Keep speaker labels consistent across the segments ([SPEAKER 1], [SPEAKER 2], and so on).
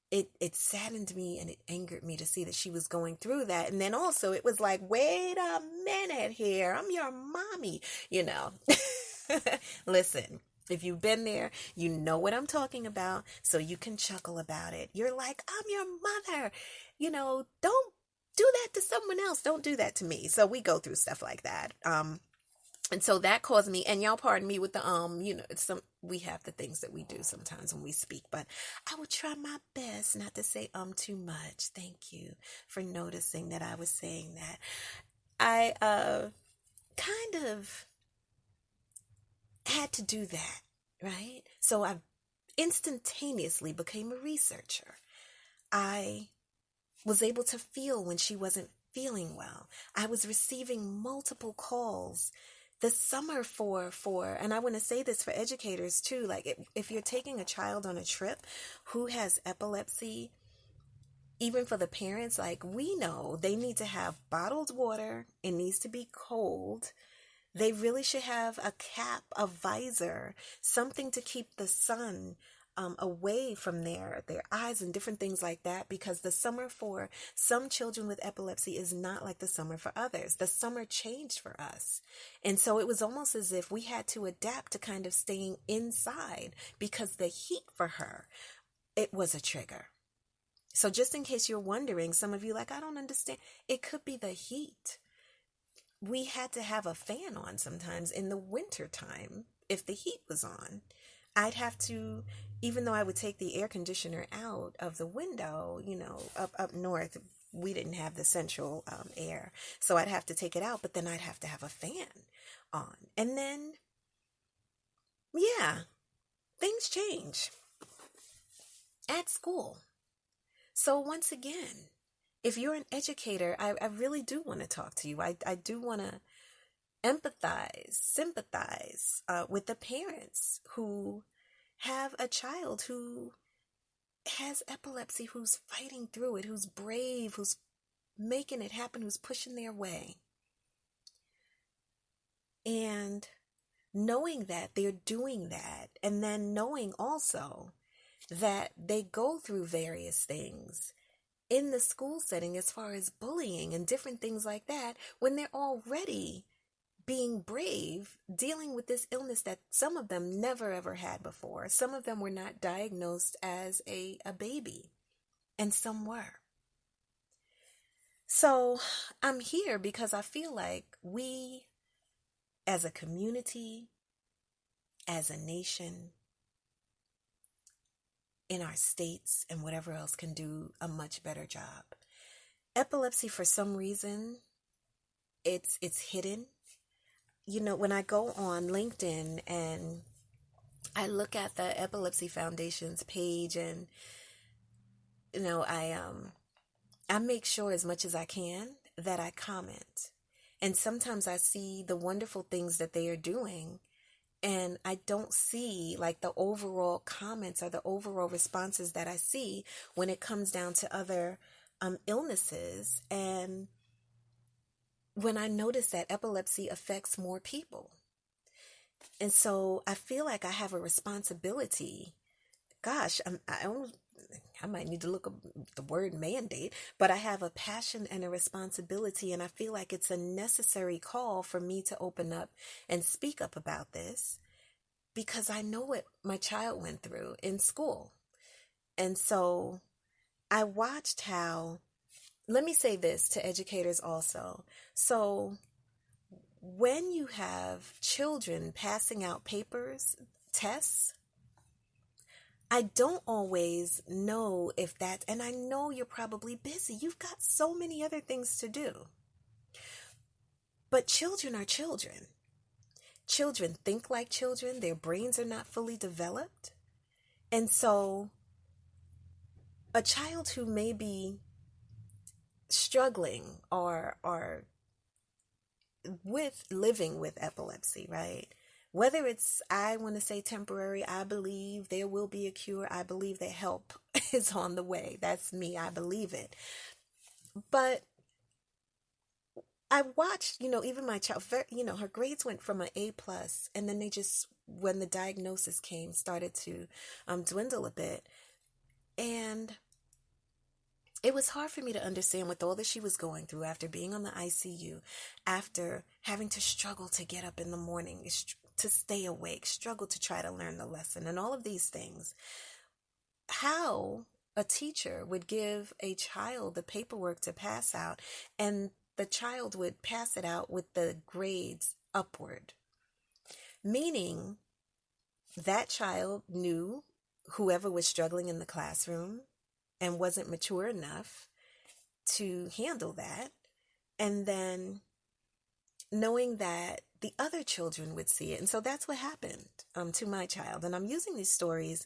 [SPEAKER 1] it saddened me and it angered me to see that she was going through that. And then also it was like, wait a minute here, I'm your mommy, you know. Listen, if you've been there, you know what I'm talking about, so you can chuckle about it. You're like, I'm your mother, don't do that to someone else, don't do that to me. So we go through stuff like that. And so that caused me, and y'all pardon me with the it's some, we have the things that we do sometimes when we speak, but I will try my best not to say too much. Thank you for noticing that I was saying that. I kind of had to do that, right? So I instantaneously became a researcher. I was able to feel when she wasn't feeling well. I was receiving multiple calls the summer for and I want to say this for educators too, like if you're taking a child on a trip who has epilepsy, even for the parents, like, we know they need to have bottled water. It needs to be cold. They really should have a cap, a visor, something to keep the sun away from their eyes and different things like that, because the summer for some children with epilepsy is not like the summer for others. The summer changed for us. And so it was almost as if we had to adapt to kind of staying inside, because the heat for her, it was a trigger. So just in case you're wondering, some of you like, I don't understand. It could be the heat. We had to have a fan on sometimes in the winter time if the heat was on. I'd have to, even though I would take the air conditioner out of the window, up north, we didn't have the central air. So I'd have to take it out, but then I'd have to have a fan on. And then, yeah, things change at school. So once again, if you're an educator, I really do want to talk to you. I do want to empathize, sympathize with the parents who have a child who has epilepsy, who's fighting through it, who's brave, who's making it happen, who's pushing their way. And knowing that they're doing that, and then knowing also that they go through various things in the school setting as far as bullying and different things like that, when they're already being brave, dealing with this illness that some of them never ever had before. Some of them were not diagnosed as a baby, and some were. So I'm here because I feel like we, as a community, as a nation, in our states and whatever else, can do a much better job. Epilepsy, for some reason, it's hidden. When I go on LinkedIn and I look at the Epilepsy Foundation's page, and I make sure as much as I can that I comment. And sometimes I see the wonderful things that they are doing, and I don't see like the overall comments or the overall responses that I see when it comes down to other illnesses. And when I notice that epilepsy affects more people. And so I feel like I have a responsibility. Gosh, I might need to look up the word mandate, but I have a passion and a responsibility, and I feel like it's a necessary call for me to open up and speak up about this, because I know what my child went through in school. And so I watched how, let me say this to educators also. So when you have children passing out papers, tests, I don't always know if that, and I know you're probably busy. You've got so many other things to do. But children are children. Children think like children. Their brains are not fully developed. And so a child who may be struggling or with living with epilepsy, right? Whether it's, I want to say temporary, I believe there will be a cure. I believe that help is on the way. That's me. I believe it. But I watched, even my child, her grades went from an A+, and then they just, when the diagnosis came, started to dwindle a bit. And It was hard for me to understand with all that she was going through after being on the ICU, after having to struggle to get up in the morning, to stay awake, struggle to try to learn the lesson, and all of these things. How a teacher would give a child the paperwork to pass out, and the child would pass it out with the grades upward, meaning that child knew whoever was struggling in the classroom and wasn't mature enough to handle that, and then knowing that the other children would see it. And so that's what happened to my child. And I'm using these stories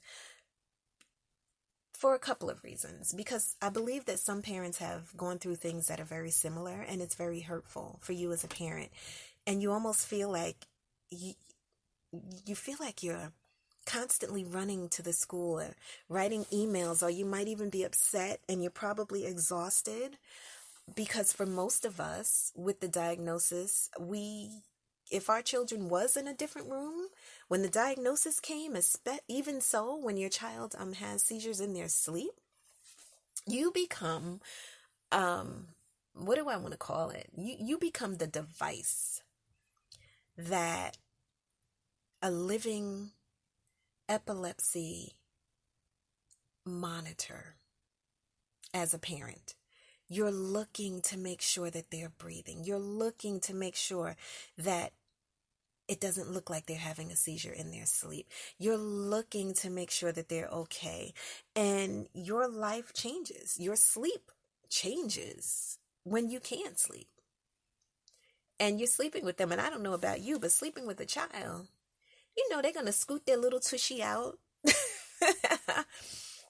[SPEAKER 1] for a couple of reasons, because I believe that some parents have gone through things that are very similar, and it's very hurtful for you as a parent. And you almost feel like you feel like you're constantly running to the school or writing emails, or you might even be upset and you're probably exhausted, because for most of us with the diagnosis, if our children was in a different room when the diagnosis came, even so, when your child has seizures in their sleep, you become, what do I want to call it? You become the device that a living epilepsy monitor as a parent. You're looking to make sure that they're breathing. You're looking to make sure that it doesn't look like they're having a seizure in their sleep. You're looking to make sure that they're okay. And your life changes. Your sleep changes when you can't sleep. And you're sleeping with them. And I don't know about you, but sleeping with a child, they're going to scoot their little tushy out.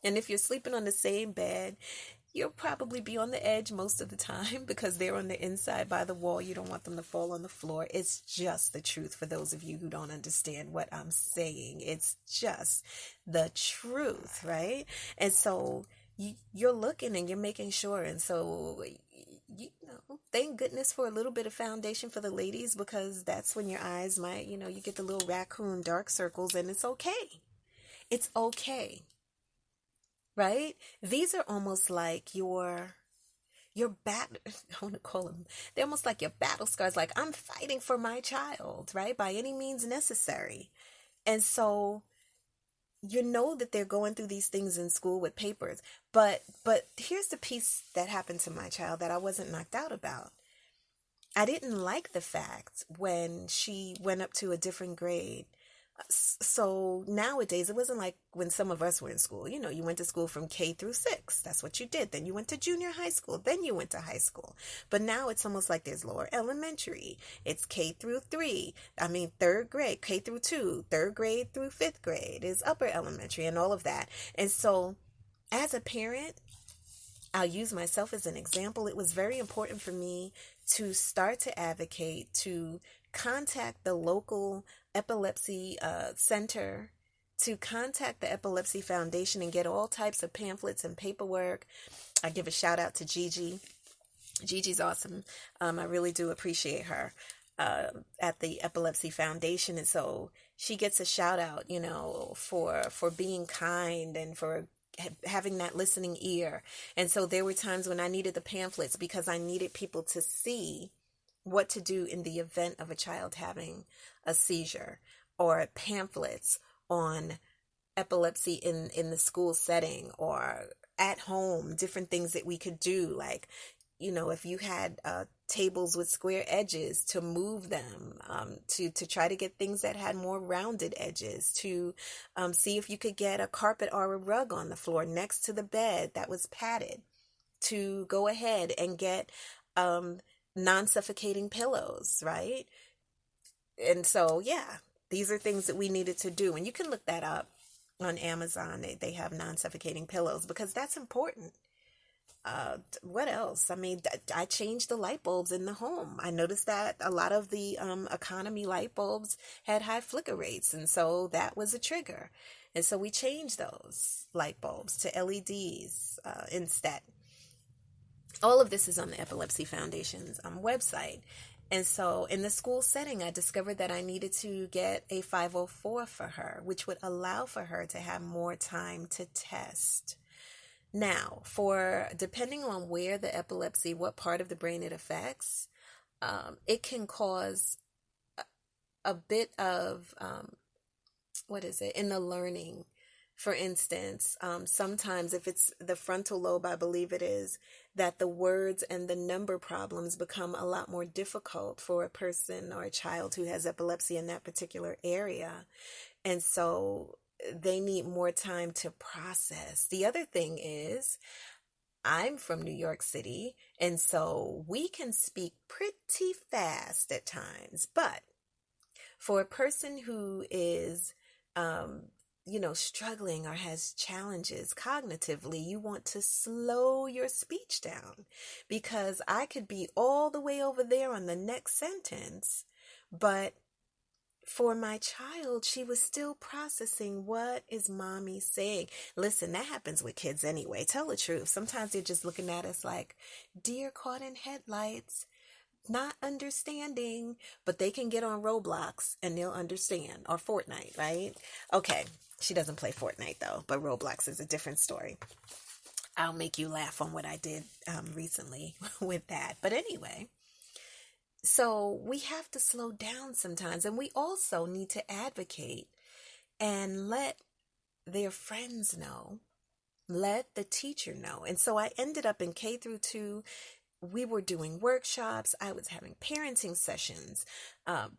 [SPEAKER 1] And if you're sleeping on the same bed, you'll probably be on the edge most of the time because they're on the inside by the wall. You don't want them to fall on the floor. It's just the truth for those of you who don't understand what I'm saying. It's just the truth, right? And so you're looking and you're making sure. And so, thank goodness for a little bit of foundation for the ladies, because that's when your eyes might, you get the little raccoon dark circles, and it's okay. It's okay. Right? These are almost like your battle, I want to call them, they're almost like your battle scars. Like, I'm fighting for my child, right? By any means necessary. And so, that they're going through these things in school with papers. But here's the piece that happened to my child that I wasn't knocked out about. I didn't like the fact when she went up to a different grade. So nowadays, it wasn't like when some of us were in school. You went to school from K through 6. That's what you did. Then you went to junior high school. Then you went to high school. But now it's almost like there's lower elementary. It's K through 3. Third grade, K through 2. Third grade through 5th grade is upper elementary and all of that. And so as a parent, I'll use myself as an example. It was very important for me to start to advocate, to contact the local epilepsy center, to contact the Epilepsy Foundation and get all types of pamphlets and paperwork. I give a shout out to Gigi. Gigi's awesome. I really do appreciate her at the Epilepsy Foundation. And so she gets a shout out, for being kind and for having that listening ear. And so there were times when I needed the pamphlets because I needed people to see what to do in the event of a child having a seizure, or pamphlets on epilepsy in the school setting or at home, different things that we could do. Like, if you had tables with square edges, to move them, to try to get things that had more rounded edges, to see if you could get a carpet or a rug on the floor next to the bed that was padded, to go ahead and get non-suffocating pillows, right? And so, these are things that we needed to do. And you can look that up on Amazon. They have non-suffocating pillows, because that's important. What else? I changed the light bulbs in the home. I noticed that a lot of the economy light bulbs had high flicker rates. And so that was a trigger. And so we changed those light bulbs to LEDs instead. All of this is on the Epilepsy Foundation's website. And so in the school setting, I discovered that I needed to get a 504 for her, which would allow for her to have more time to test. Now, for depending on where the epilepsy, what part of the brain it affects, it can cause a bit of what is it in the learning. For instance, sometimes if it's the frontal lobe, I believe it is, that the words and the number problems become a lot more difficult for a person or a child who has epilepsy in that particular area. And so they need more time to process. The other thing is, I'm from New York City, and so we can speak pretty fast at times. But for a person who is, um, struggling or has challenges cognitively, you want to slow your speech down, because I could be all the way over there on the next sentence, but for my child, she was still processing, what is mommy saying? Listen, that happens with kids anyway. Tell the truth. Sometimes they're just looking at us like deer caught in headlights, not understanding, but they can get on Roblox and they'll understand, or Fortnite, right? Okay, she doesn't play Fortnite though, but Roblox is a different story. I'll make you laugh on what I did recently with that. But anyway, so we have to slow down sometimes, and we also need to advocate and let their friends know, let the teacher know. And so I ended up in K through 2. We were doing workshops. I was having parenting sessions,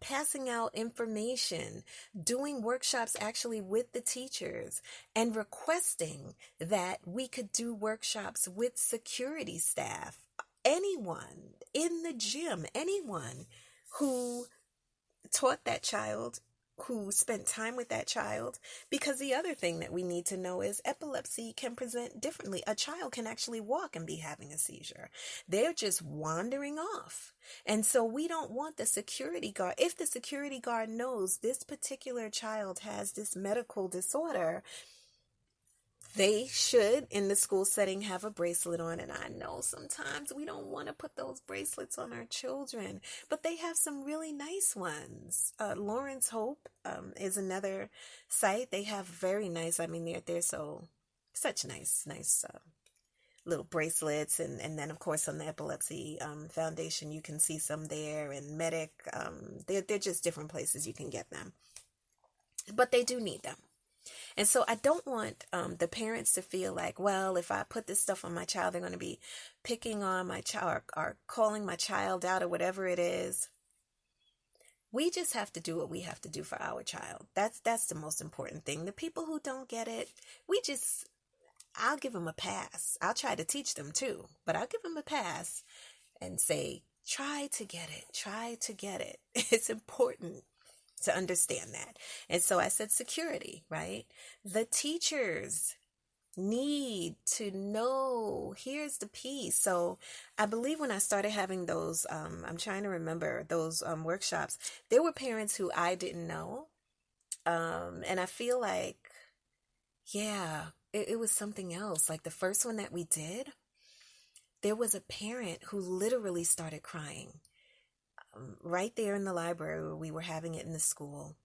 [SPEAKER 1] passing out information, doing workshops actually with the teachers, and requesting that we could do workshops with security staff. Anyone in the gym, anyone who taught that child, who spent time with that child. Because the other thing that we need to know is epilepsy can present differently. A child can actually walk and be having a seizure. They're just wandering off. And so we don't want the security guard. If the security guard knows this particular child has this medical disorder, they should, in the school setting, have a bracelet on. And I know sometimes we don't want to put those bracelets on our children, but they have some really nice ones. Lawrence Hope is another site. They have very nice, they're such nice little bracelets. And then, of course, on the Epilepsy Foundation, you can see some there. And Medic, they're just different places you can get them. But they do need them. And so I don't want the parents to feel like, well, if I put this stuff on my child, they're going to be picking on my child or calling my child out or whatever it is. We just have to do what we have to do for our child. That's the most important thing. The people who don't get it, I'll give them a pass. I'll try to teach them too, but I'll give them a pass and say, try to get it. Try to get it. It's important to understand that. And so I said security, right? The teachers need to know, here's the piece. So I believe when I started having those, I'm trying to remember those workshops, there were parents who I didn't know. And I feel like, yeah, it was something else. Like the first one that we did, there was a parent who literally started crying right there in the library where we were having it in the school.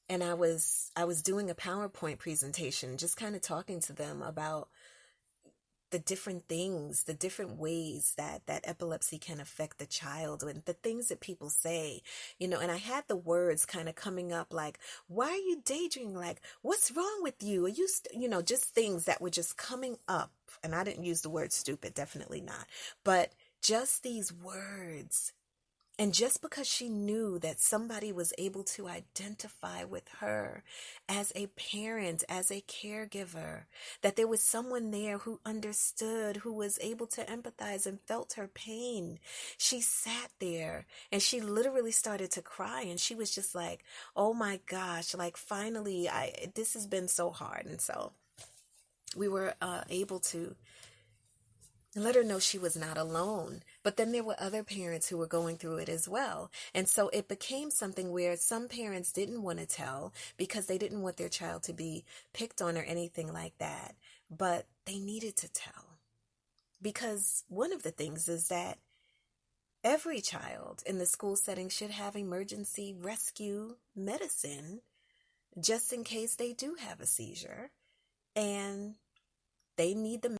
[SPEAKER 1] And I was doing a PowerPoint presentation, just kind of talking to them about the different things, the different ways that epilepsy can affect the child, and the things that people say, and I had the words kind of coming up like, why are you daydreaming? Like, what's wrong with you? Are you, just things that were just coming up. And I didn't use the word stupid, definitely not. But just these words. And just because she knew that somebody was able to identify with her as a parent, as a caregiver, that there was someone there who understood, who was able to empathize and felt her pain, she sat there and she literally started to cry. And she was just like, oh my gosh, like finally, this has been so hard. And so we were able to let her know she was not alone. But then there were other parents who were going through it as well. And so it became something where some parents didn't want to tell because they didn't want their child to be picked on or anything like that. But they needed to tell. Because one of the things is that every child in the school setting should have emergency rescue medicine just in case they do have a seizure. And they need the